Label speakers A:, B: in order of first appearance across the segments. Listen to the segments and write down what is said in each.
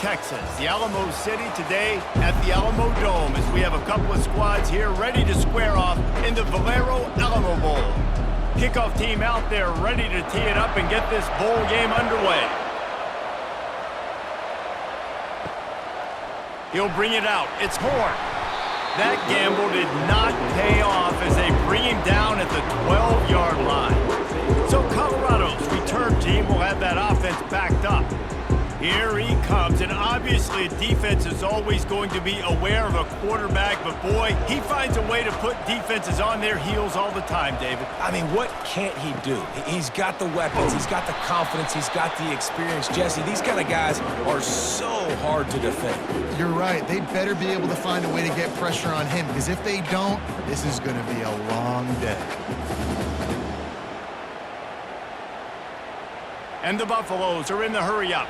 A: Texas, the Alamo City today at the Alamo Dome as we have a couple of squads here ready to square off in the Valero Alamo Bowl. Kickoff team out there ready to tee it up and get this bowl game underway. He'll bring it out. It's Horn. That gamble did not pay off as they bring him down at the 12-yard line. So Colorado's return team will have that offense backed up. Here he comes, and obviously a defense is always going to be aware of a quarterback, but boy, he finds a way to put defenses on their heels all the time, David.
B: I mean, what can't he do? He's got the weapons, he's got the confidence, he's got the experience. Jesse, these kind of guys are so hard to defend.
C: You're right. They better be able to find a way to get pressure on him, because if they don't, this is going to be a long day.
A: And the Buffaloes are in the hurry-up.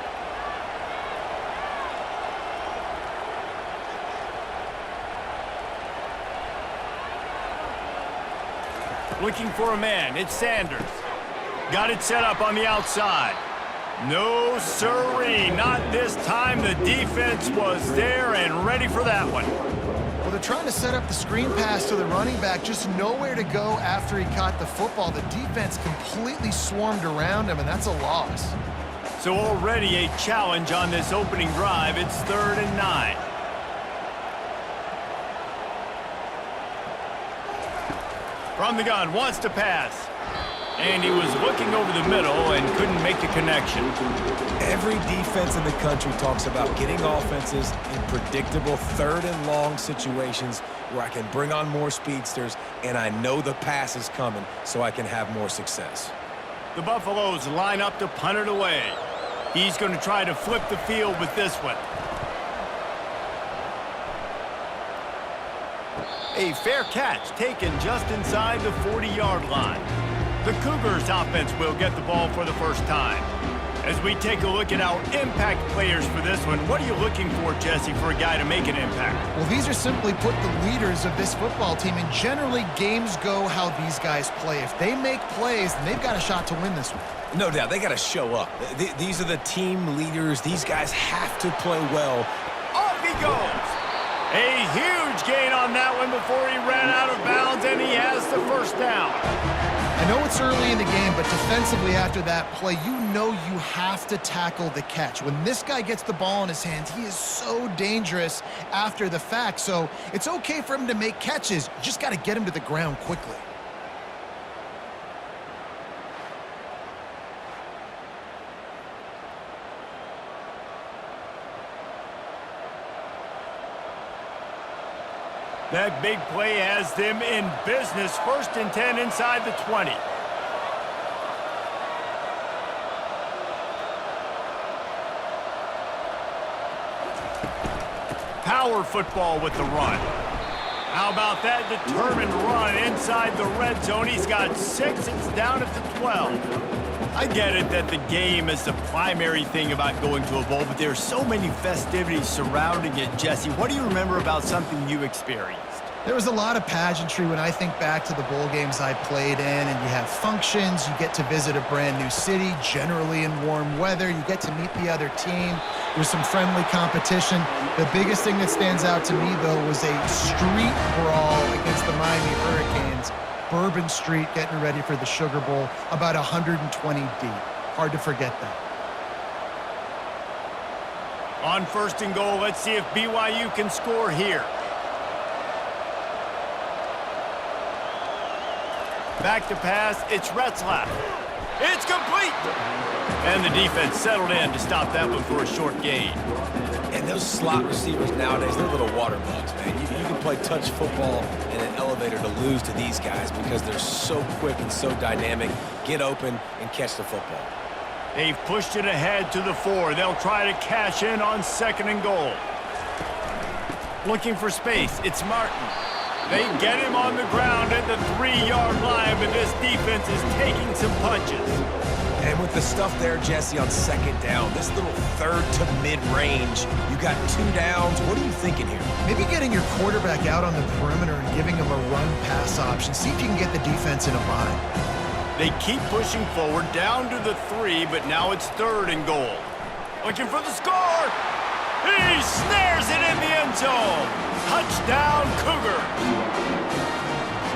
A: Looking for a man. It's Sanders. Got it set up on the outside. No sirree, not this time. The defense was there and ready for that one.
C: Well, they're trying to set up the screen pass to the running back, just nowhere to go after he caught the football. The defense completely swarmed around him, and that's a loss.
A: So already a challenge on this opening drive. It's 3rd and 9. From the gun, wants to pass. And he was looking over the middle and couldn't make the connection.
B: Every defense in the country talks about getting offenses in predictable 3rd and long situations where I can bring on more speedsters and I know the pass is coming so I can have more success.
A: The Buffaloes line up to punt it away. He's going to try to flip the field with this one. A fair catch taken just inside the 40-yard line. The Cougars offense will get the ball for the first time. As we take a look at our impact players for this one, what are you looking for, Jesse, for a guy to make an impact?
C: Well, these are simply put the leaders of this football team, and generally games go how these guys play. If they make plays, then they've got a shot to win this one.
B: No doubt, they got to show up. These are the team leaders. These guys have to play well.
A: Off he goes. A huge gain on that one before he ran out of bounds, and he has the first down.
C: I know it's early in the game, but defensively after that play, you know you have to tackle the catch. When this guy gets the ball in his hands, he is so dangerous after the fact. So it's okay for him to make catches. You just got to get him to the ground quickly.
A: That big play has them in business. 1st and 10 inside the 20. Power football with the run. How about that determined run inside the red zone? He's got 6. It's down at the 12. I get it that the game is the primary thing about going to a bowl, but there are so many festivities surrounding it, Jesse. What do you remember about something you experienced?
C: There was a lot of pageantry when I think back to the bowl games I played in, and you have functions, you get to visit a brand new city, generally in warm weather, you get to meet the other team, there's some friendly competition. The biggest thing that stands out to me, though, was a street brawl against the Miami Hurricanes. Bourbon Street getting ready for the Sugar Bowl, about 120 deep. Hard to forget that.
A: On 1st and goal, let's see if BYU can score here. Back to pass, it's Retzlaff. It's complete! And the defense settled in to stop that one for a short gain.
B: And those slot receivers nowadays, they're little water bugs, man. You can play touch football in an elevator to lose to these guys because they're so quick and so dynamic. Get open and catch the football.
A: They've pushed it ahead to the 4. They'll try to cash in on 2nd and goal. Looking for space, it's Martin. They get him on the ground at the 3-yard line, but this defense is taking some punches.
B: And with the stuff there, Jesse, on 2nd down, this little 3rd to mid-range, you got 2 downs. What are you thinking here?
C: Maybe getting your quarterback out on the perimeter and giving him a run-pass option. See if you can get the defense in a bind.
A: They keep pushing forward down to the 3, but now it's 3rd and goal. Looking for the score. zone. Touchdown, Cougar.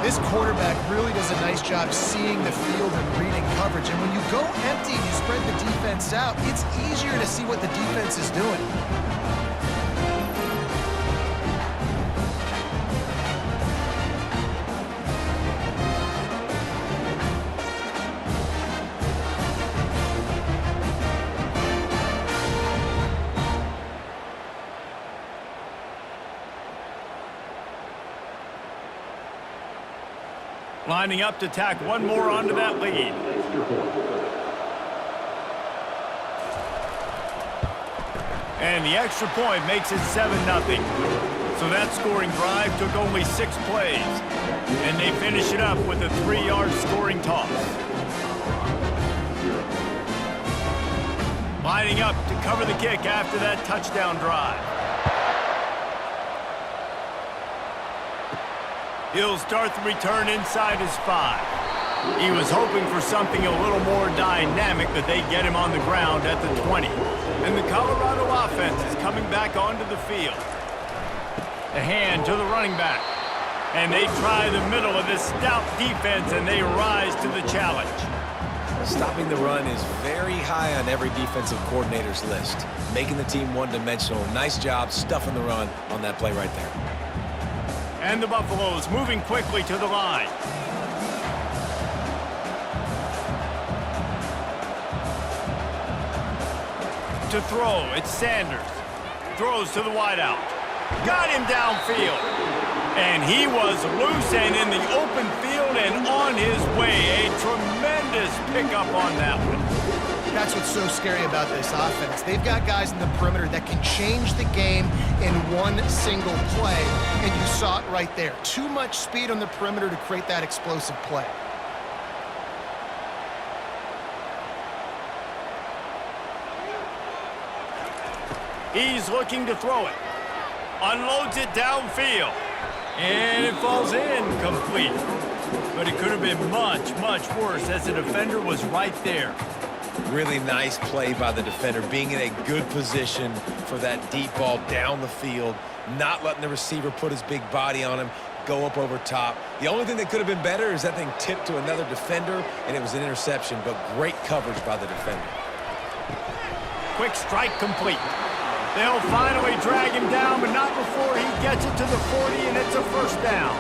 C: This quarterback really does a nice job seeing the field and reading coverage. And when you go empty and you spread the defense out, it's easier to see what the defense is doing.
A: Lining up to tack one more onto that lead. And the extra point makes it 7-0. So that scoring drive took only 6 plays. And they finish it up with a 3-yard scoring toss. Lining up to cover the kick after that touchdown drive. He'll start the return inside his 5. He was hoping for something a little more dynamic, but they get him on the ground at the 20. And the Colorado offense is coming back onto the field. The hand to the running back. And they try the middle of this stout defense, and they rise to the challenge.
B: Stopping the run is very high on every defensive coordinator's list. Making the team one-dimensional. Nice job stuffing the run on that play right there.
A: And the Buffaloes moving quickly to the line. To throw, it's Sanders. Throws to the wideout. Got him downfield. And he was loose and in the open field and on his way. A tremendous pickup on that one.
C: That's what's so scary about this offense. They've got guys in the perimeter that can change the game in one single play, and you saw it right there. Too much speed on the perimeter to create that explosive play.
A: He's looking to throw it. Unloads it downfield. And it falls incomplete. But it could have been much, much worse as the defender was right there.
B: Really nice play by the defender, being in a good position for that deep ball down the field, not letting the receiver put his big body on him, go up over top. The only thing that could have been better is that thing tipped to another defender, and it was an interception, but great coverage by the defender.
A: Quick strike complete. They'll finally drag him down, but not before he gets it to the 40, and it's a first down.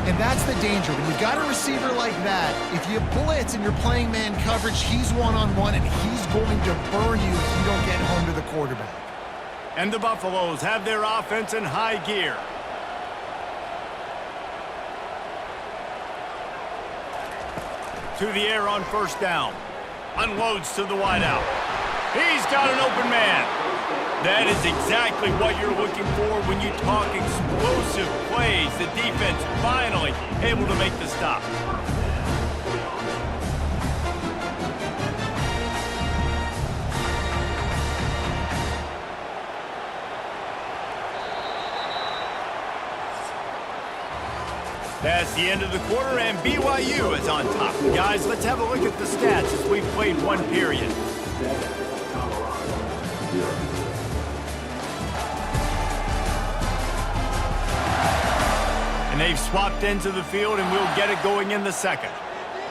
C: And that's the danger. When you've got a receiver like that, if you blitz and you're playing man coverage, he's one-on-one, and he's going to burn you if you don't get home to the quarterback.
A: And the Buffaloes have their offense in high gear. To the air on first down. Unloads to the wideout. He's got an open man. That is exactly what you're looking for when you talk explosive plays. The defense finally able to make the stop. That's the end of the quarter, and BYU is on top. Guys, let's have a look at the stats as we've played one period. And they've swapped into the field, and we'll get it going in the second.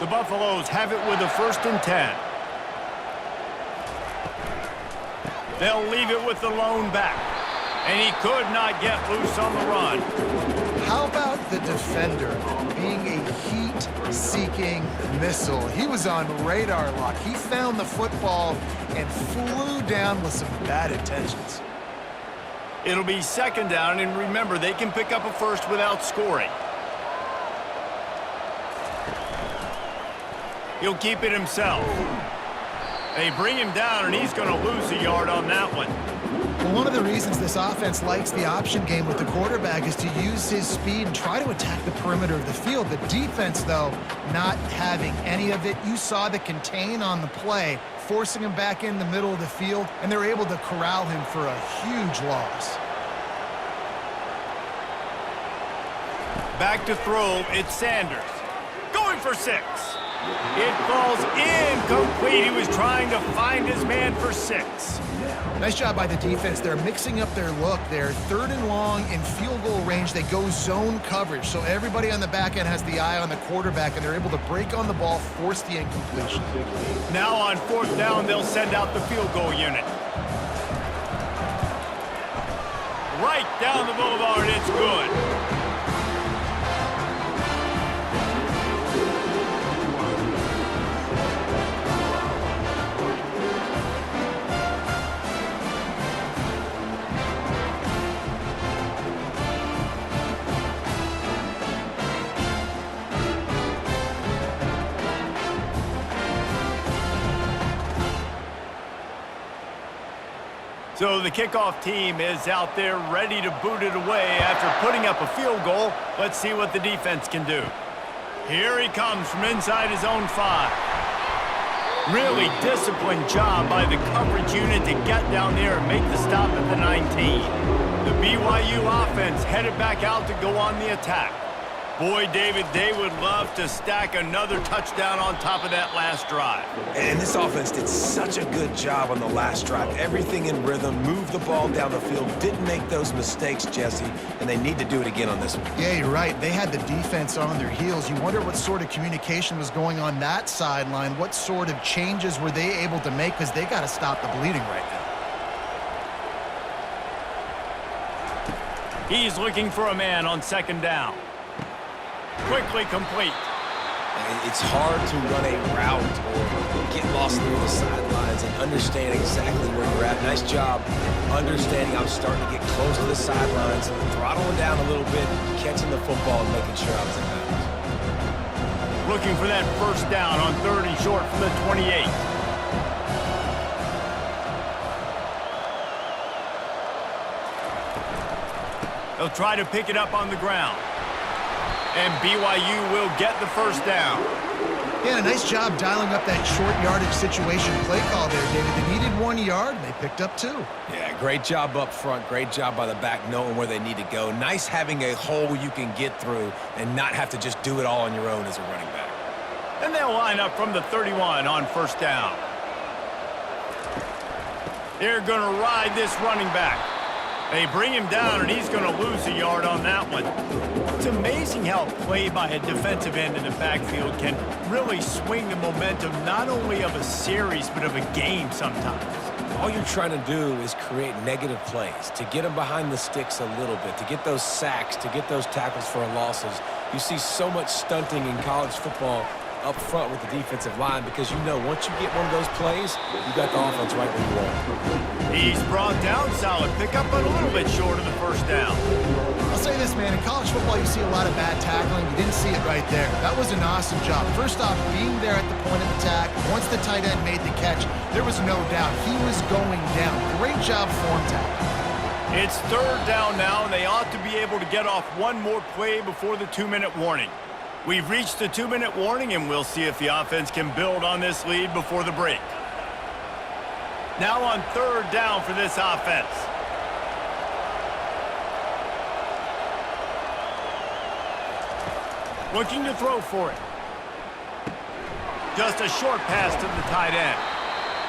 A: The Buffaloes have it with a 1st and 10. They'll leave it with the lone back. And he could not get loose on the run.
C: How about the defender being a heat-seeking missile? He was on radar lock. He found the football and flew down with some bad intentions.
A: It'll be 2nd down, and remember, they can pick up a first without scoring. He'll keep it himself. They bring him down, and he's going to lose a yard on that one.
C: Well, one of the reasons this offense likes the option game with the quarterback is to use his speed and try to attack the perimeter of the field. The defense, though, not having any of it. You saw the contain on the play, forcing him back in the middle of the field, and they're able to corral him for a huge loss.
A: Back to throw, it's Sanders. Going for 6. It falls incomplete. He was trying to find his man for 6.
C: Nice job by the defense. They're mixing up their look. They're 3rd and long in field goal range. They go zone coverage. So everybody on the back end has the eye on the quarterback, and they're able to break on the ball, force the incompletion.
A: Now on 4th down, they'll send out the field goal unit. Right down the boulevard, it's good. So the kickoff team is out there ready to boot it away after putting up a field goal. Let's see what the defense can do. Here he comes from inside his own 5. Really disciplined job by the coverage unit to get down there and make the stop at the 19. The BYU offense headed back out to go on the attack. Boy, David, they would love to stack another touchdown on top of that last drive.
B: And this offense did such a good job on the last drive. Everything in rhythm, moved the ball down the field, didn't make those mistakes, Jesse, and they need to do it again on this one.
C: Yeah, you're right. They had the defense on their heels. You wonder what sort of communication was going on that sideline. What sort of changes were they able to make, because they got to stop the bleeding right now.
A: He's looking for a man on 2nd down. Quickly complete.
B: It's hard to run a route or get lost near the sidelines and understand exactly where you're at. Nice job understanding I'm starting to get close to the sidelines, throttling down a little bit, catching the football and making sure I was in bounds.
A: Looking for that 1st down on 3rd and short from the 28. They'll try to pick it up on the ground. And BYU will get the 1st down.
C: Yeah, a nice job dialing up that short yardage situation play call there, David. They needed 1 yard, and they picked up 2.
B: Yeah, great job up front. Great job by the back knowing where they need to go. Nice having a hole you can get through and not have to just do it all on your own as a running back.
A: And they'll line up from the 31 on 1st down. They're going to ride this running back. They bring him down, and he's going to lose a yard on that one. It's amazing how play by a defensive end in the backfield can really swing the momentum not only of a series but of a game sometimes.
B: All you're trying to do is create negative plays, to get them behind the sticks a little bit, to get those sacks, to get those tackles for losses. You see so much stunting in college football up front with the defensive line because you know once you get one of those plays, you got the offense right where you want.
A: He's brought down solid pickup, but a little bit short of the 1st down.
C: I'll say this, man. In college football, you see a lot of bad tackling. You didn't see it right there. That was an awesome job. First off, being there at the point of attack. Once the tight end made the catch, there was no doubt he was going down. Great job form tackle.
A: It's 3rd down now, and they ought to be able to get off one more play before the 2-minute warning. We've reached the 2-minute warning, and we'll see if the offense can build on this lead before the break. Now on 3rd down for this offense. Looking to throw for it. Just a short pass to the tight end.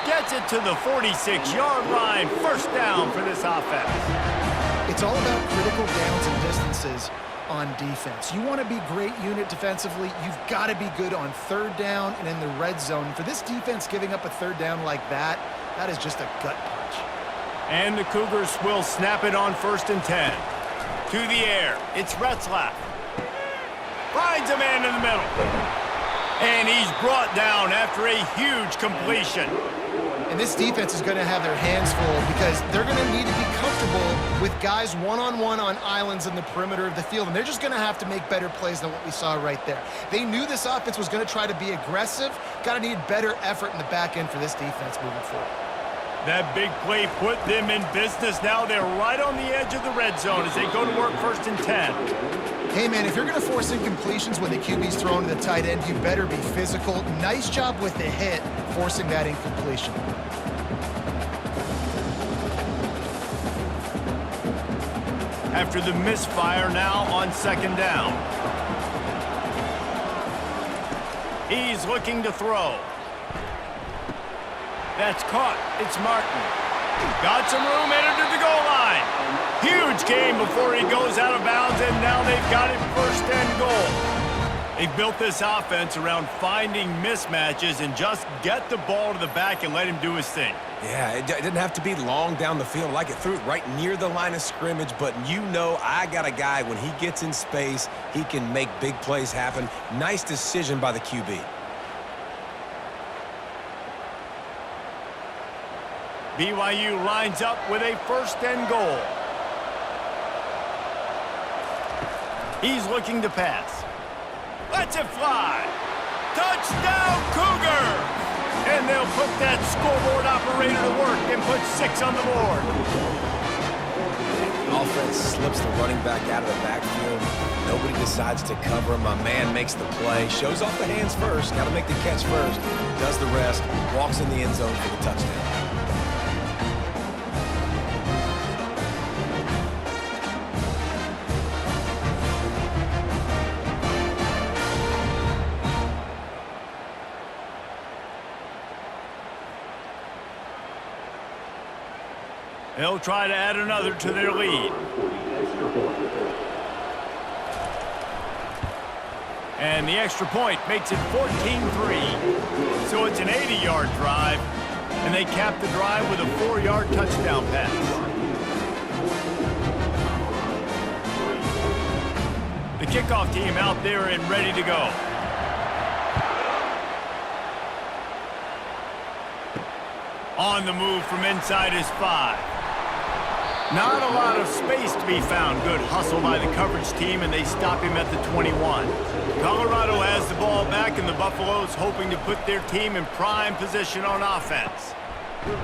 A: Gets it to the 46-yard line. 1st down for this offense.
C: It's all about critical downs and distances on defense. You want to be great unit defensively, you've got to be good on 3rd down and in the red zone. For this defense giving up a 3rd down like that, that is just a gut punch.
A: And the Cougars will snap it on 1st and 10. To the air, it's Retzlaff. Finds a man in the middle. And he's brought down after a huge completion.
C: And this defense is going to have their hands full because they're going to need to be comfortable with guys one-on-one on islands in the perimeter of the field. And they're just going to have to make better plays than what we saw right there. They knew this offense was going to try to be aggressive. Got to need better effort in the back end for this defense moving forward.
A: That big play put them in business. Now they're right on the edge of the red zone as they go to work 1st and 10.
C: Hey, man, if you're going to force incompletions when the QB's thrown to the tight end, you better be physical. Nice job with the hit, forcing that incompletion.
A: After the misfire, now on 2nd down. He's looking to throw. That's caught. It's Martin. Got some room, headed to the goal line. Huge game before he goes out of bounds, and now they've got it first and goal. They've built this offense around finding mismatches and just get the ball to the back and let him do his thing.
B: Yeah, it didn't have to be long down the field. Like it threw it right near the line of scrimmage, but you know I got a guy, when he gets in space, he can make big plays happen. Nice decision by the QB.
A: BYU lines up with a first and goal. He's looking to pass. Lets it fly. Touchdown, Cougar! And they'll put that scoreboard operator to work and put 6 on the board.
B: The offense slips the running back out of the backfield. Nobody decides to cover him. My man makes the play. Shows off the hands first. Got to make the catch first. Does the rest. Walks in the end zone for the touchdown.
A: They'll try to add another to their lead. And the extra point makes it 14-3. So it's an 80-yard drive, and they cap the drive with a 4-yard touchdown pass. The kickoff team out there and ready to go. On the move from inside his 5. Not a lot of space to be found. Good hustle by the coverage team, and they stop him at the 21. Colorado has the ball back, and the Buffaloes hoping to put their team in prime position on offense.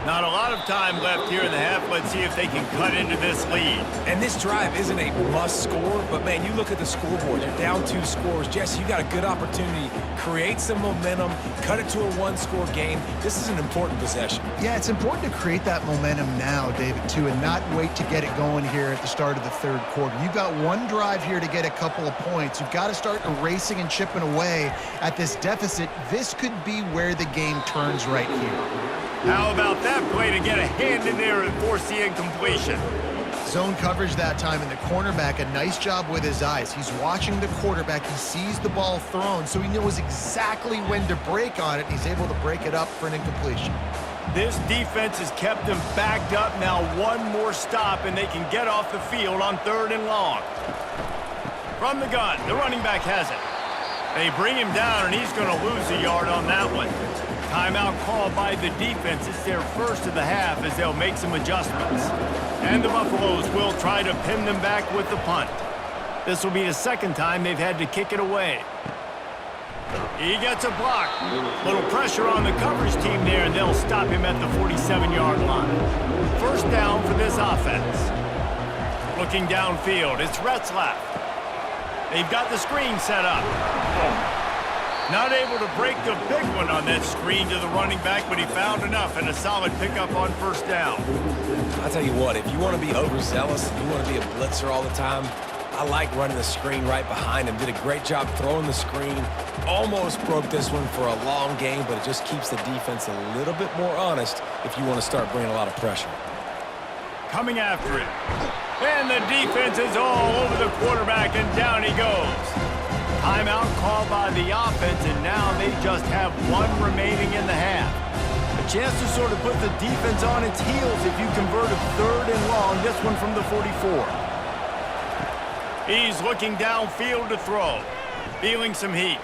A: Not a lot of time left here in the half. Let's see if they can cut into this lead.
B: And this drive isn't a must score, but man, you look at the scoreboard. They're down 2 scores. Jesse, you got a good opportunity. Create some momentum. Cut it to a 1-score game. This is an important possession.
C: Yeah, it's important to create that momentum now, David, too, and not wait to get it going here at the start of the third quarter. You've got one drive here to get a couple of points. You've got to start erasing and chipping away at this deficit. This could be where the game turns right here.
A: How about that play to get a hand in there and force the incompletion?
C: Zone coverage that time, and the cornerback, a nice job with his eyes. He's watching the quarterback. He sees the ball thrown, so he knows exactly when to break on it. He's able to break it up for an incompletion.
A: This defense has kept them backed up. Now one more stop, and they can get off the field on 3rd and long. From the gun, the running back has it. They bring him down, and he's going to lose a yard on that one. Timeout called by the defense. It's their first of the half as they'll make some adjustments. And the Buffaloes will try to pin them back with the punt. This will be the second time they've had to kick it away. He gets a block. Little pressure on the coverage team there, and they'll stop him at the 47-yard line. First down for this offense. Looking downfield, it's Retzlaff. They've got the screen set up. Not able to break the big one on that screen to the running back, but he found enough and a solid pickup on first down.
B: I'll tell you what, if you want to be overzealous and you want to be a blitzer all the time, I like running the screen right behind him. Did a great job throwing the screen. Almost broke this one for a long game, but it just keeps the defense a little bit more honest if you want to start bringing a lot of pressure.
A: Coming after it. And the defense is all over the quarterback, and down he goes. Timeout called by the offense, and now they just have one remaining in the half. A chance to sort of put the defense on its heels if you convert a 3rd and long, this one from the 44. He's looking downfield to throw. Feeling some heat.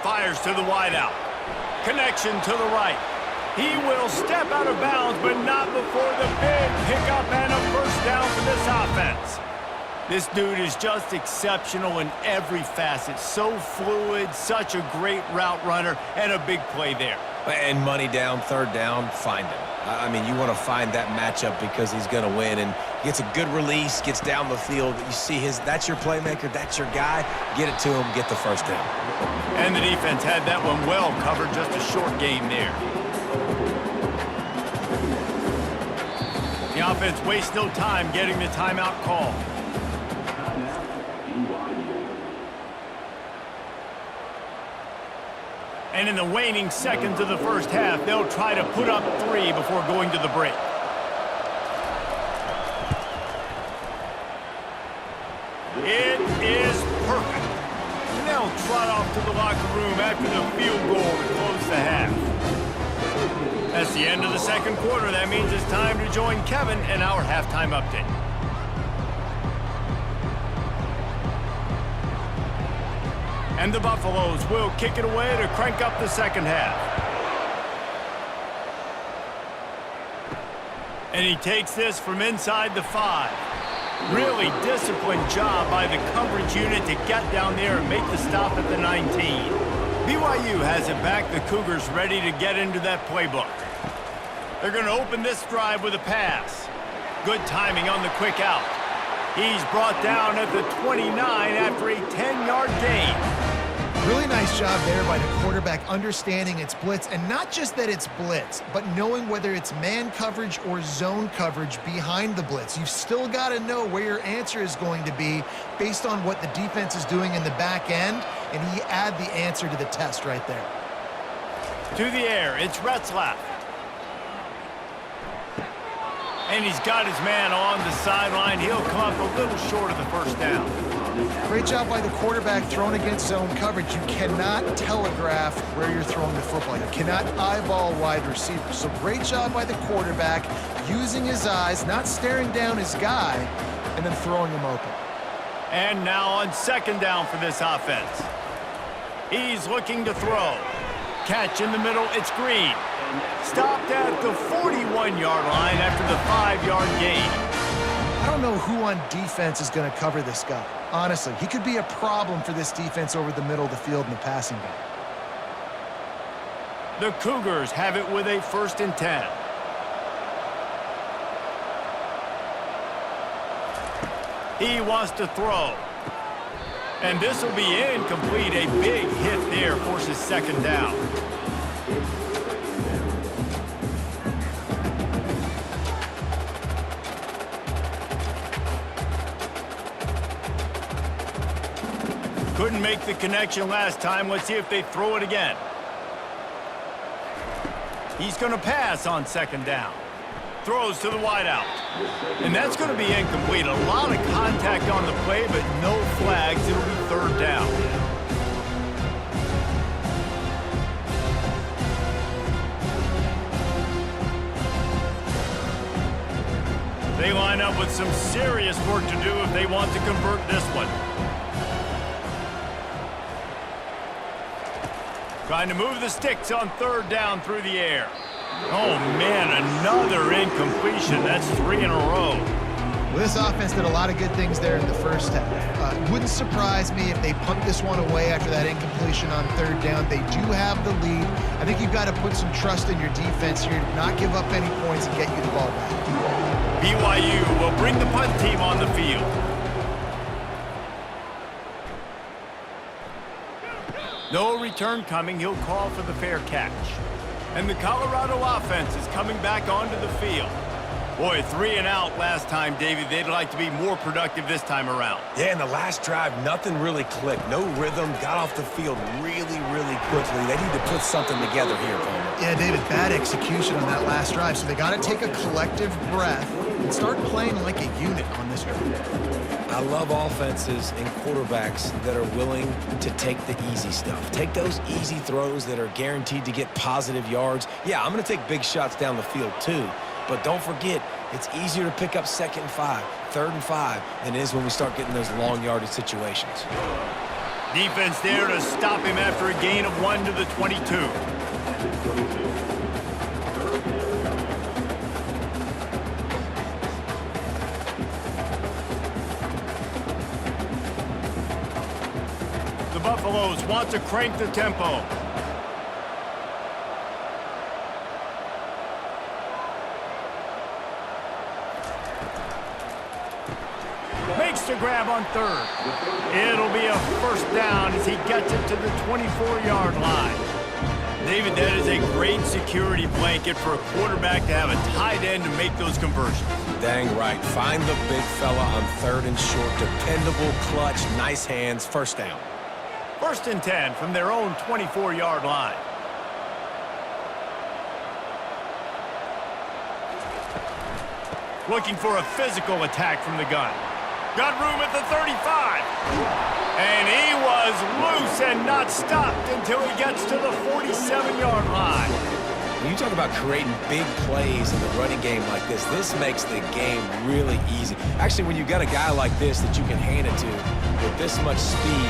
A: Fires to the wideout. Connection to the right. He will step out of bounds, but not before the big pickup and a first down for this offense. This dude is just exceptional in every facet. So fluid, such a great route runner, and a big play there.
B: And money down, 3rd down, find him. I mean, you want to find that matchup because he's going to win, and gets a good release, gets down the field. You see that's your playmaker, that's your guy. Get it to him, get the first down.
A: And the defense had that one well covered, just a short gain there. The offense wastes no time getting the timeout call. And in the waning seconds of the first half, they'll try to put up 3 before going to the break. It is perfect. And they'll trot off to the locker room after the field goal to close the half. That's the end of the second quarter. That means it's time to join Kevin in our halftime update. And the Buffaloes will kick it away to crank up the second half. And he takes this from inside the 5. Really disciplined job by the coverage unit to get down there and make the stop at the 19. BYU has it back. The Cougars ready to get into that playbook. They're going to open this drive with a pass. Good timing on the quick out. He's brought down at the 29 after a 10-yard gain.
C: Really nice job there by the quarterback understanding it's blitz, and not just that it's blitz, but knowing whether it's man coverage or zone coverage behind the blitz. You've still got to know where your answer is going to be based on what the defense is doing in the back end, and he add the answer to the test right there.
A: To the air, it's Retzlaff. And he's got his man on the sideline. He'll come up a little short of the first down.
C: Great job by the quarterback throwing against zone coverage. You cannot telegraph where you're throwing the football. You cannot eyeball wide receivers. So great job by the quarterback using his eyes, not staring down his guy, and then throwing him open.
A: And now on second down for this offense. He's looking to throw. Catch in the middle, it's Green. Stopped at the 41-yard line after the 5-yard gain.
C: I don't know who on defense is going to cover this guy. Honestly, he could be a problem for this defense over the middle of the field in the passing game.
A: The Cougars have it with a 1st and 10. He wants to throw. And this will be incomplete. A big hit there forces second down. Couldn't make the connection last time. Let's see if they throw it again. He's going to pass on second down. Throws to the wideout. And that's going to be incomplete. A lot of contact on the play, but no flags. It'll be third down. They line up with some serious work to do if they want to convert this one. Trying to move the sticks on third down through the air. Oh, man, another incompletion. That's 3 in a row.
C: Well, this offense did a lot of good things there in the first half. Wouldn't surprise me if they punt this one away after that incompletion on third down. They do have the lead. I think you've got to put some trust in your defense here to not give up any points and get you the ball back.
A: BYU will bring the punt team on the field. No return coming. He'll call for the fair catch. And the Colorado offense is coming back onto the field. Boy, 3 and out last time, Davey. They'd like to be more productive this time around.
B: Yeah, in the last drive, nothing really clicked. No rhythm, got off the field really, really quickly. They need to put something together here, Palmer.
C: Yeah, David, bad execution on that last drive. So they got to take a collective breath and start playing like a unit on this drive.
B: I love offenses and quarterbacks that are willing to take the easy stuff. Take those easy throws that are guaranteed to get positive yards. Yeah, I'm going to take big shots down the field too. But don't forget, it's easier to pick up 2nd and 5, 3rd and 5 than it is when we start getting those long yardage situations.
A: Defense there to stop him after a gain of 1 to the 22. The Buffaloes want to crank the tempo. Makes the grab on third. It'll be a first down as he gets it to the 24-yard line. David, that is a great security blanket for a quarterback to have a tight end to make those conversions.
B: Dang right. Find the big fella on 3rd and short. Dependable, clutch, nice hands, first down.
A: First and 10 from their own 24-yard line. Looking for a physical attack from the gun. Got room at the 35. And he was loose and not stopped until he gets to the 47-yard line.
B: When you talk about creating big plays in the running game like this makes the game really easy. Actually, when you got a guy like this that you can hand it to with this much speed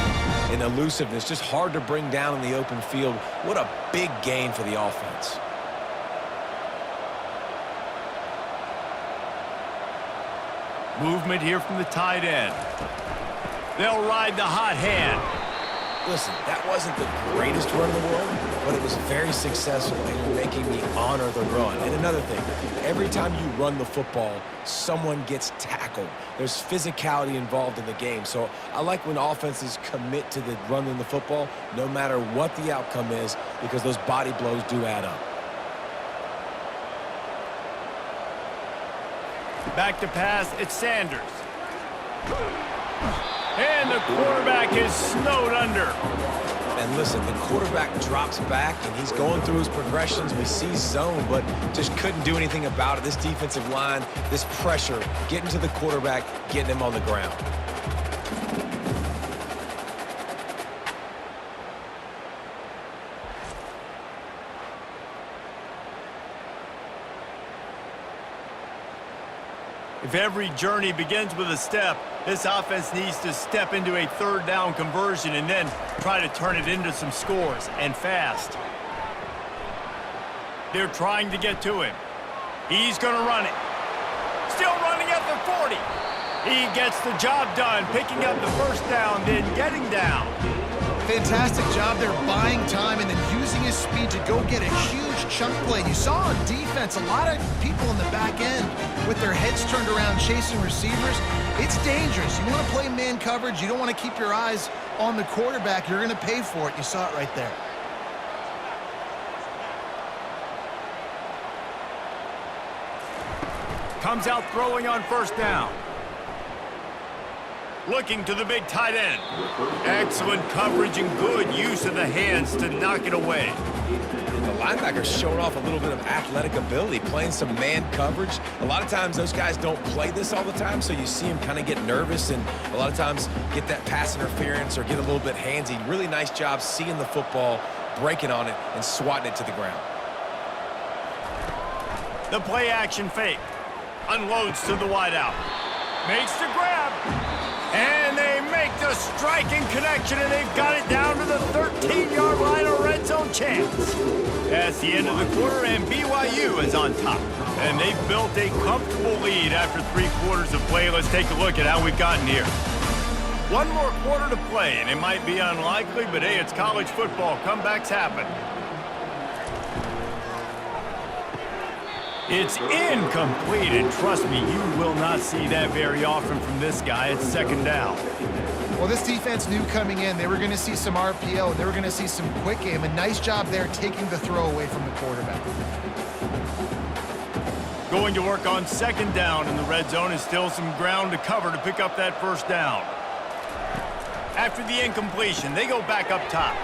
B: and elusiveness, just hard to bring down in the open field, what a big gain for the offense.
A: Movement here from the tight end. They'll ride the hot hand.
B: Listen, that wasn't the greatest run in the world, but it was very successful, and you're making me honor the run. And another thing, every time you run the football, someone gets tackled. There's physicality involved in the game. So I like when offenses commit to the running the football, no matter what the outcome is, because those body blows do add up.
A: Back to pass, it's Sanders. And the quarterback is snowed under.
B: And listen, the quarterback drops back, and he's going through his progressions. We see zone, but just couldn't do anything about it. This defensive line, this pressure, getting to the quarterback, getting him on the ground.
A: If every journey begins with a step, this offense needs to step into a third down conversion and then try to turn it into some scores, and fast. They're trying to get to him. He's going to run it. Still running at the 40. He gets the job done, picking up the first down, then getting down.
C: Fantastic job there buying time and then using his speed to go get a huge chunk play. You saw on defense a lot of people in the back end with their heads turned around chasing receivers. It's dangerous. You want to play man coverage. You don't want to keep your eyes on the quarterback. You're going to pay for it. You saw it right there.
A: Comes out throwing on first down. Looking to the big tight end. Excellent coverage and good use of the hands to knock it away.
B: And the linebacker's showing off a little bit of athletic ability, playing some man coverage. A lot of times those guys don't play this all the time, so you see him kind of get nervous and a lot of times get that pass interference or get a little bit handsy. Really nice job seeing the football, breaking on it, and swatting it to the ground.
A: The play action fake. Unloads to the wideout. Makes the grab. And they make the striking connection, and they've got it down to the 13-yard line, a red zone chance. That's the end of the quarter, and BYU is on top. And they've built a comfortable lead after 3 quarters of play. Let's take a look at how we've gotten here. One more quarter to play, and it might be unlikely, but hey, it's college football. Comebacks happen. It's incomplete, and trust me, you will not see that very often from this guy. It's second down.
C: Well, this defense knew coming in they were going to see some RPO. They were going to see some quick game. A nice job there taking the throw away from the quarterback.
A: Going to work on second down in the red zone is still some ground to cover to pick up that first down. After the incompletion, they go back up top.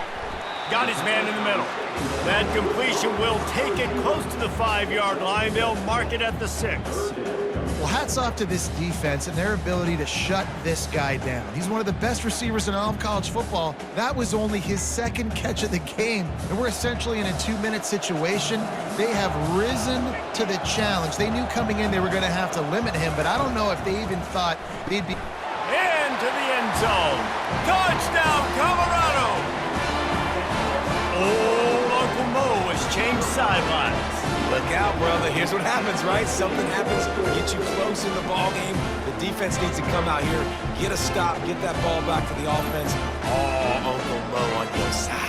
A: Got his man in the middle. That completion will take it close to the 5-yard line. They'll mark it at the 6.
C: Well, hats off to this defense and their ability to shut this guy down. He's one of the best receivers in all of college football. That was only his second catch of the game, and we're essentially in a 2-minute situation. They have risen to the challenge. They knew coming in they were going to have to limit him, but I don't know if they even thought they'd be...
A: Into the end zone. Touchdown, Colorado! Old Uncle Mo has changed sidelines.
B: Look out, brother. Here's what happens, right? Something happens, get you close in the ball game. The defense needs to come out here, get a stop, get that ball back to the offense. Oh, Uncle Mo on your side.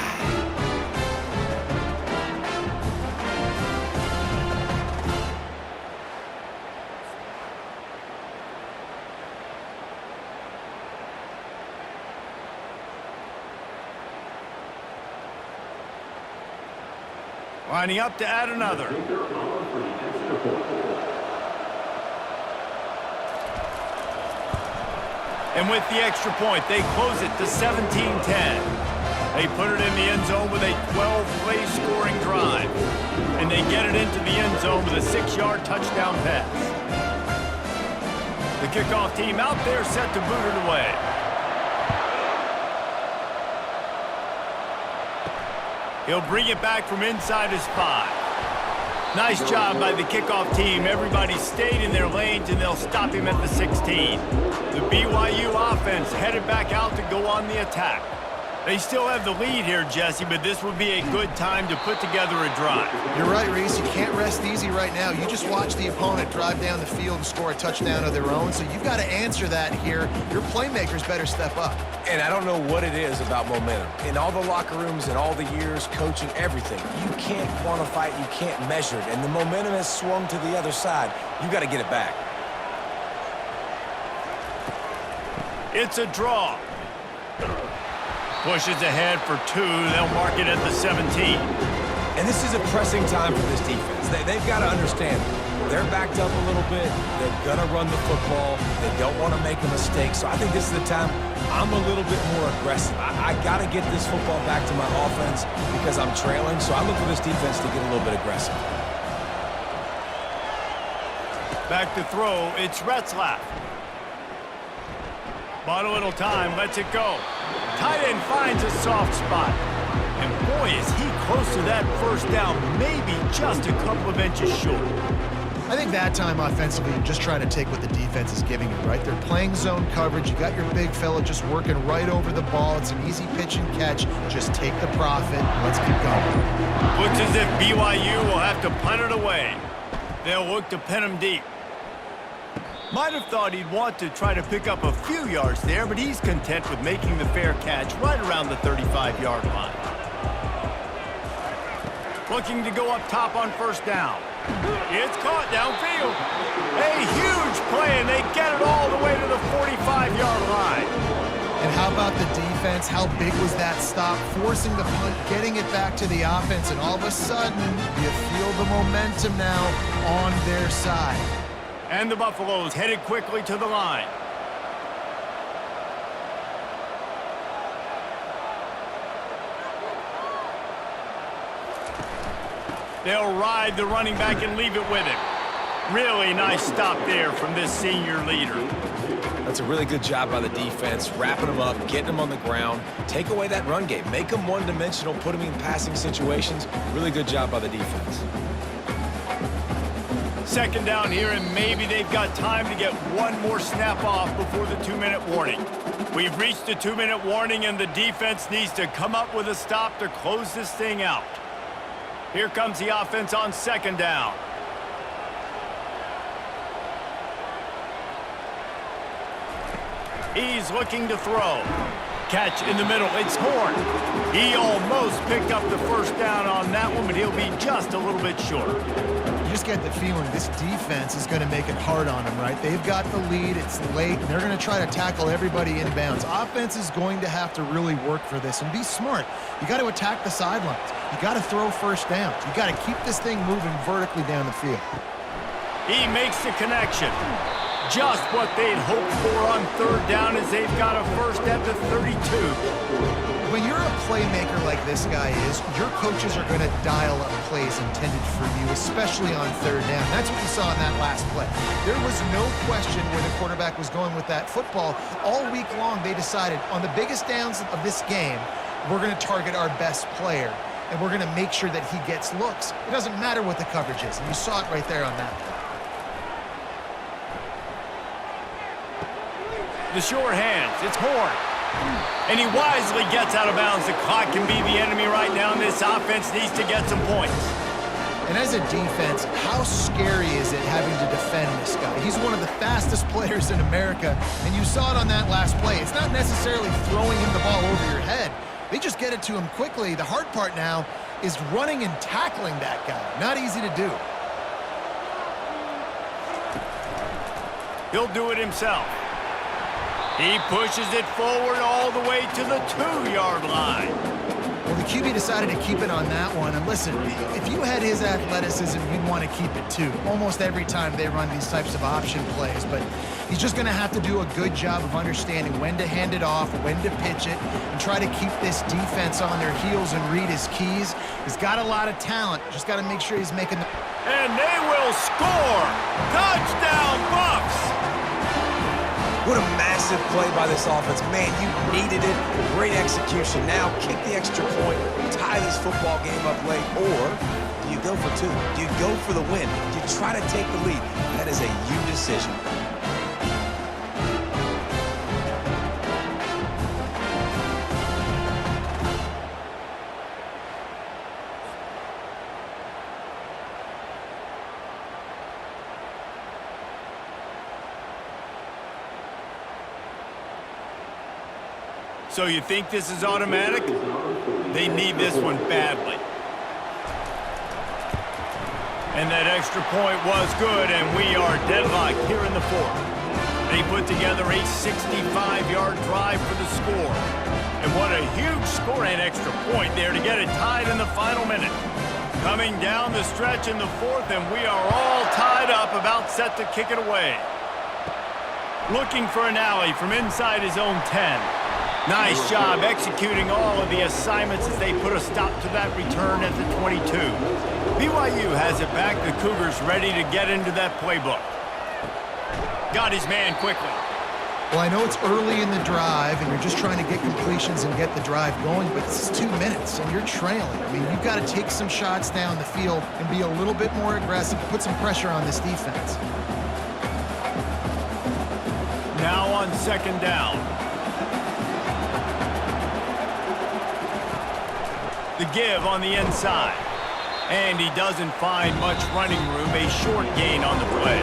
A: Lining up to add another. And with the extra point, they close it to 17-10. They put it in the end zone with a 12-play scoring drive. And they get it into the end zone with a 6-yard touchdown pass. The kickoff team out there set to boot it away. He'll bring it back from inside his 5. Nice job by the kickoff team. Everybody stayed in their lanes, and they'll stop him at the 16. The BYU offense headed back out to go on the attack. They still have the lead here, Jesse, but this would be a good time to put together a drive.
C: You're right, Reese. You can't rest easy right now. You just watch the opponent drive down the field and score a touchdown of their own, so you've got to answer that here. Your playmakers better step up.
B: And I don't know what it is about momentum. In all the locker rooms and all the years, coaching, everything, you can't quantify it, you can't measure it. And the momentum has swung to the other side. You got to get it back.
A: It's a draw. Pushes ahead for 2. They'll mark it at the 17.
B: And this is a pressing time for this defense. They've got to understand, they're backed up a little bit. They're going to run the football. They don't want to make a mistake. So I think this is the time I'm a little bit more aggressive. I got to get this football back to my offense because I'm trailing. So I look for this defense to get a little bit aggressive.
A: Back to throw. It's Retzlaff. Bought a little time. Lets it go. Tight end finds a soft spot. And boy, is he close to that first down, maybe just a couple of inches short.
C: I think that time offensively, you're just trying to take what the defense is giving you, right? They're playing zone coverage. You got your big fella just working right over the ball. It's an easy pitch and catch. Just take the profit. Let's keep going.
A: Looks as if BYU will have to punt it away. They'll look to pin him deep. Might have thought he'd want to try to pick up a few yards there, but he's content with making the fair catch right around the 35-yard line. Looking to go up top on first down. It's caught downfield. A huge play, and they get it all the way to the 45-yard line.
C: And how about the defense? How big was that stop? Forcing the punt, getting it back to the offense, and all of a sudden, you feel the momentum now on their side.
A: And the Buffaloes headed quickly to the line. They'll ride the running back and leave it with him. Really nice stop there from this senior leader.
B: That's a really good job by the defense, wrapping them up, getting them on the ground. Take away that run game. Make them one-dimensional, put them in passing situations. Really good job by the defense.
A: Second down here, and maybe they've got time to get one more snap off before the 2-minute warning. We've reached the 2-minute warning, and the defense needs to come up with a stop to close this thing out. Here comes the offense on second down. He's looking to throw. Catch in the middle. It's Horn. He almost picked up the first down on that one, but he'll be just a little bit short.
C: You just get the feeling this defense is going to make it hard on them, right? They've got the lead. It's late, and they're going to try to tackle everybody inbounds. Offense is going to have to really work for this and be smart. You got to attack the sidelines. You got to throw first downs. You got to keep this thing moving vertically down the field.
A: He makes the connection. Just what they'd hoped for on third down as they've got a first at the 32.
C: When you're a playmaker like this guy is, your coaches are going to dial up plays intended for you, especially on third down. That's what you saw in that last play. There was no question where the quarterback was going with that football. All week long, they decided on the biggest downs of this game, we're going to target our best player, and we're going to make sure that he gets looks. It doesn't matter what the coverage is, and you saw it right there on that play.
A: The sure hands. It's Horn. And he wisely gets out of bounds. The clock can be the enemy right now, and this offense needs to get some points.
C: And as a defense, how scary is it having to defend this guy? He's one of the fastest players in America, and you saw it on that last play. It's not necessarily throwing him the ball over your head. They just get it to him quickly. The hard part now is running and tackling that guy. Not easy to do.
A: He'll do it himself. He pushes it forward all the way to the 2-yard line.
C: Well, the QB decided to keep it on that one. And listen, if you had his athleticism, you'd want to keep it too. Almost every time they run these types of option plays. But he's just going to have to do a good job of understanding when to hand it off, when to pitch it, and try to keep this defense on their heels and read his keys. He's got a lot of talent. Just got to make sure he's making the...
A: And they will score! Touchdown, Bucks!
B: What a massive play by this offense. Man, you needed it. Great execution. Now kick the extra point, tie this football game up late, or do you go for two? Do you go for the win? Do you try to take the lead? That is a you decision.
A: So you think this is automatic? They need this one badly. And that extra point was good, and we are deadlocked here in the fourth. They put together a 65-yard drive for the score. And what a huge score and extra point there to get it tied in the final minute. Coming down the stretch in the fourth, and we are all tied up, about set to kick it away. Looking for an alley from inside his own 10. Nice job executing all of the assignments as they put a stop to that return at the 22. BYU has it back. The Cougars ready to get into that playbook. Got his man quickly.
C: Well, I know it's early in the drive, and you're just trying to get completions and get the drive going, but this is 2 minutes, and you're trailing. I mean, you've got to take some shots down the field and be a little bit more aggressive, put some pressure on this defense.
A: Now on second down. The give on the inside. And he doesn't find much running room. A short gain on the play.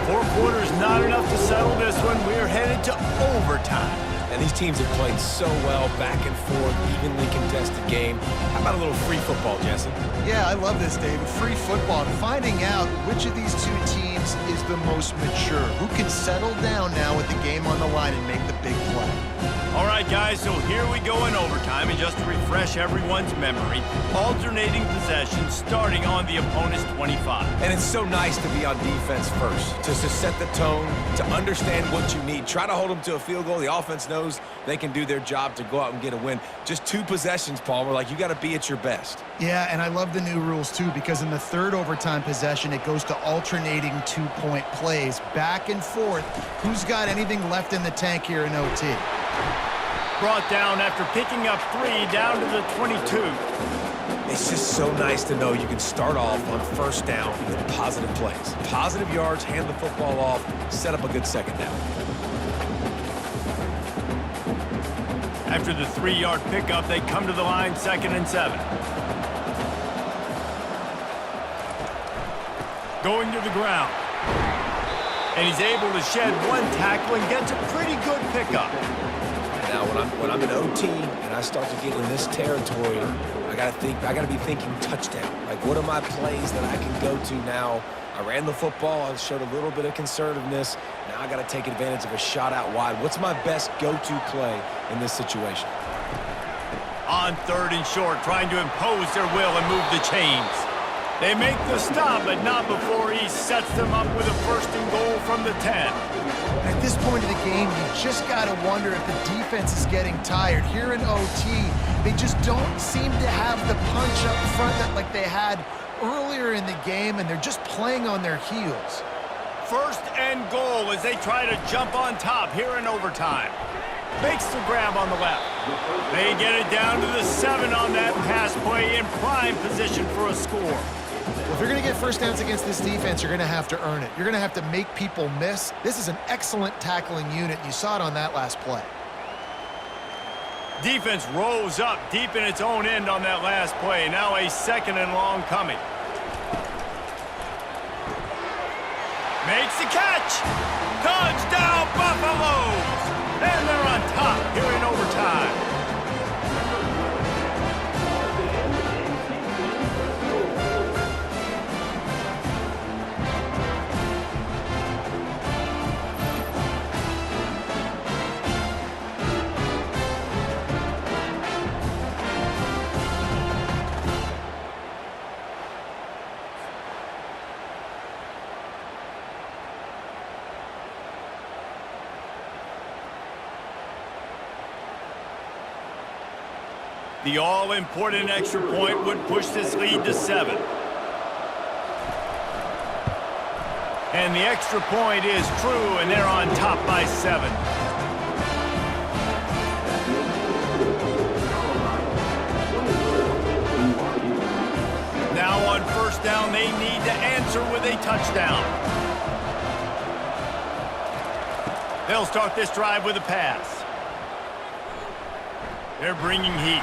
A: 4 quarters not enough to settle this one. We're headed to overtime.
B: And these teams have played so well, back and forth, evenly contested game. How about a little free football, Jesse?
C: Yeah, I love this, David. Free football. Finding out which of these two teams is the most mature. Who can settle down now with the game on the line and make the big play.
A: All right, guys, so here we go in overtime, and just to refresh everyone's memory, alternating possessions starting on the opponent's 25.
B: And it's so nice to be on defense first, just to set the tone, to understand what you need. Try to hold them to a field goal. The offense knows they can do their job to go out and get a win. Just 2 possessions, Palmer. Like, you got to be at your best.
C: Yeah, and I love the new rules, too, because in the third overtime possession, it goes to alternating 2-point plays, back and forth. Who's got anything left in the tank here in OT?
A: Brought down after picking up 3 down to the 22.
B: It's just so nice to know you can start off on first down with positive plays. Positive yards, hand the football off, set up a good second down.
A: After the 3-yard pickup, they come to the line 2nd and 7. Going to the ground. And he's able to shed 1 tackle and gets a pretty good pickup.
B: Now, when I'm in OT and I start to get in this territory, I gotta be thinking touchdown. Like, what are my plays that I can go to now? I ran the football. I showed a little bit of conservativeness. Now I got to take advantage of a shot out wide. What's my best go-to play in this situation?
A: On 3rd and short, trying to impose their will and move the chains. They make the stop, but not before he sets them up with a 1st and goal from the 10.
C: At this point of the game, you just got to wonder if the defense is getting tired. Here in OT, they just don't seem to have the punch up front that like they had earlier in the game, and they're just playing on their heels.
A: 1st and goal as they try to jump on top here in overtime. Makes the grab on the left. They get it down to the 7 on that pass play, in prime position for a score.
C: Well, if you're going to get first downs against this defense, you're going to have to earn it. You're going to have to make people miss. This is an excellent tackling unit. You saw it on that last play.
A: Defense rose up deep in its own end on that last play. Now a 2nd and long coming. Makes the catch. Touchdown, Buffaloes! And they're on top here in overtime. The all-important extra point would push this lead to 7. And the extra point is true, and they're on top by 7. Now on first down, they need to answer with a touchdown. They'll start this drive with a pass. They're bringing heat.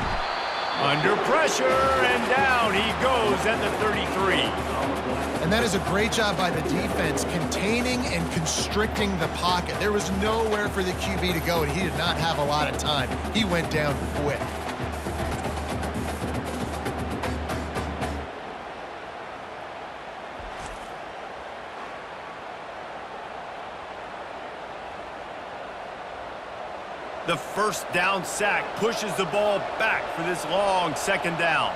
A: Under pressure, and down he goes at the 33.
C: And that is a great job by the defense, containing and constricting the pocket. There was nowhere for the QB to go, and he did not have a lot of time. He went down quick.
A: The first down sack pushes the ball back for this long second down.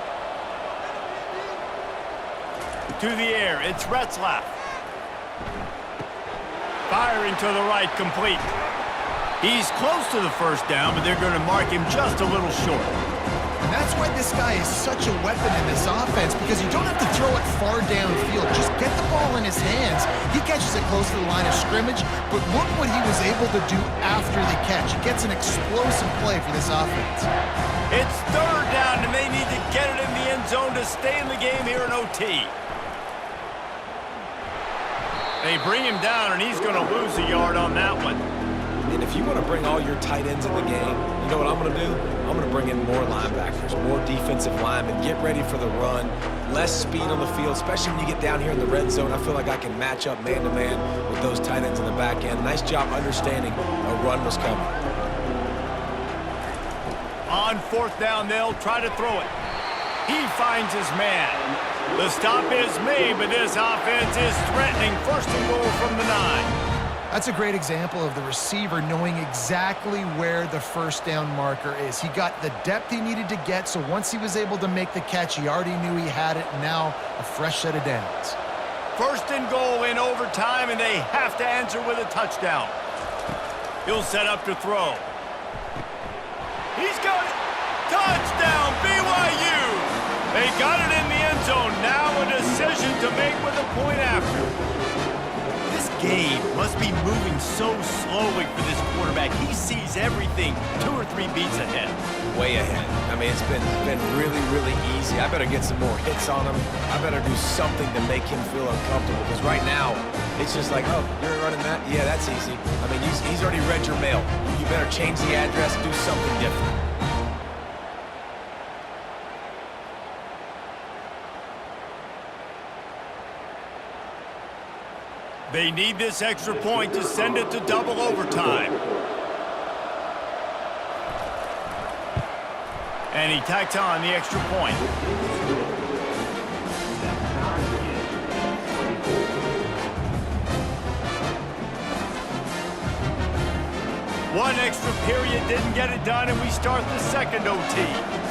A: To the air, it's Retzlaff. Firing to the right, complete. He's close to the first down, but they're going to mark him just a little short.
C: And that's why this guy is such a weapon in this offense, because you don't have to throw it far downfield. Just get the ball in his hands. He catches it close to the line of scrimmage, but look what he was able to do after the catch. He gets an explosive play for this offense.
A: It's third down, and they need to get it in the end zone to stay in the game here in OT. They bring him down, and he's going to lose a yard on that one.
B: And if you want to bring all your tight ends in the game, you know what I'm going to do? I'm going to bring in more linebackers, more defensive linemen, get ready for the run, less speed on the field, especially when you get down here in the red zone. I feel like I can match up man-to-man with those tight ends in the back end. Nice job understanding a run was coming.
A: On fourth down, they'll try to throw it. He finds his man. The stop is made, but this offense is threatening first and goal from the 9.
C: That's a great example of the receiver knowing exactly where the first down marker is. He got the depth he needed to get, so once he was able to make the catch, he already knew he had it. Now a fresh set of downs.
A: First and goal in overtime, and they have to answer with a touchdown. He'll set up to throw. He's got it. Touchdown, BYU. They got it in the end zone. Now a decision to make with a point after. This game must be moving so slowly for this quarterback. He sees everything 2 or 3 beats ahead.
B: Way ahead. I mean, it's been really, really easy. I better get some more hits on him. I better do something to make him feel uncomfortable, because right now, it's just like, oh, you're running that? Yeah, that's easy. I mean, he's already read your mail. You better change the address, do something different.
A: They need this extra point to send it to double overtime. And he tacks on the extra point. One extra period didn't get it done, and we start the second OT.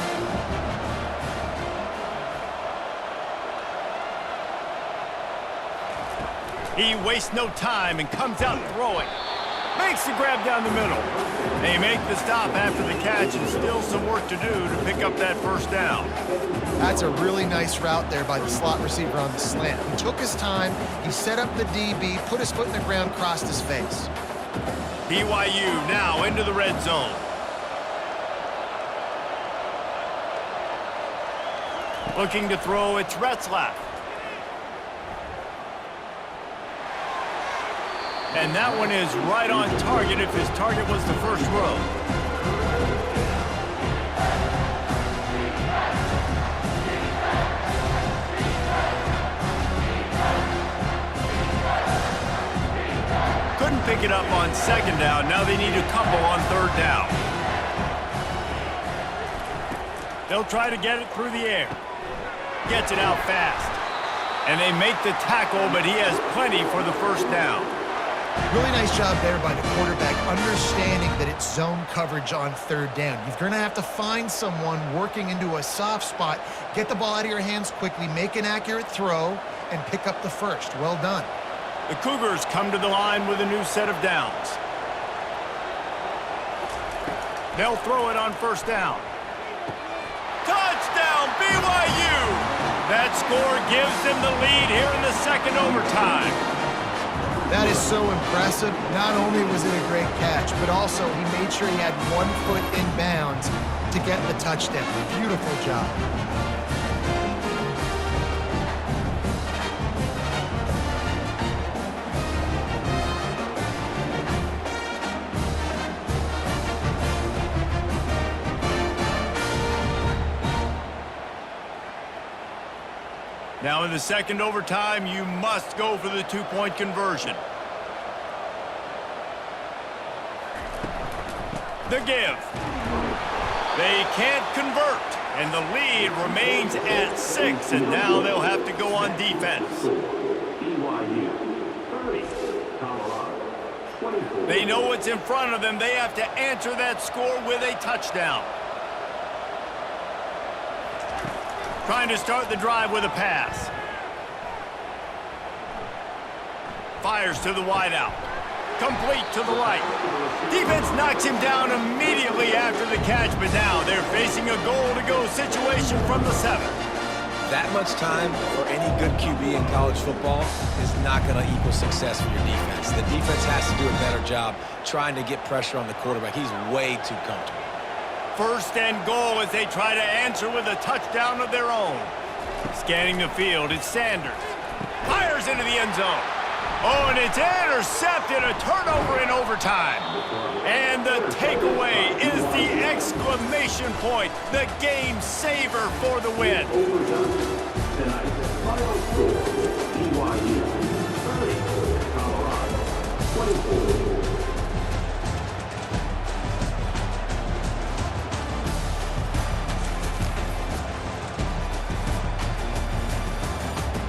A: He wastes no time and comes out throwing. Makes the grab down the middle. They make the stop after the catch, and still some work to do to pick up that first down.
C: That's a really nice route there by the slot receiver on the slant. He took his time, he set up the DB, put his foot in the ground, crossed his face.
A: BYU now into the red zone. Looking to throw, it's Retzlaff. And that one is right on target if his target was the first row. Couldn't pick it up on second down. Now they need a couple on third down. They'll try to get it through the air. Gets it out fast. And they make the tackle, but he has plenty for the first down.
C: Really nice job there by the quarterback, understanding that it's zone coverage on third down. You're going to have to find someone working into a soft spot, get the ball out of your hands quickly, make an accurate throw, and pick up the first. Well done.
A: The Cougars come to the line with a new set of downs. They'll throw it on first down. BYU! That score gives them the lead here in the second overtime.
C: That is so impressive. Not only was it a great catch, but also he made sure he had 1 foot in bounds to get the touchdown. Beautiful job.
A: Now in the second overtime, you must go for the two-point conversion. The give. They can't convert, and the lead remains at 6, and now they'll have to go on defense.
D: BYU 30, Colorado 24.
A: They know what's in front of them. They have to answer that score with a touchdown. Trying to start the drive with a pass. Fires to the wideout. Complete to the right. Defense knocks him down immediately after the catch, but now they're facing a goal-to-go situation from the 7.
B: That much time for any good QB in college football is not going to equal success for your defense. The defense has to do a better job trying to get pressure on the quarterback. He's way too comfortable.
A: First and goal as they try to answer with a touchdown of their own. Scanning the field, it's Sanders. Fires into the end zone. Oh, and it's intercepted, a turnover in overtime. And the takeaway is the exclamation point, the game saver for the win.
D: Overtime. Tonight's final score.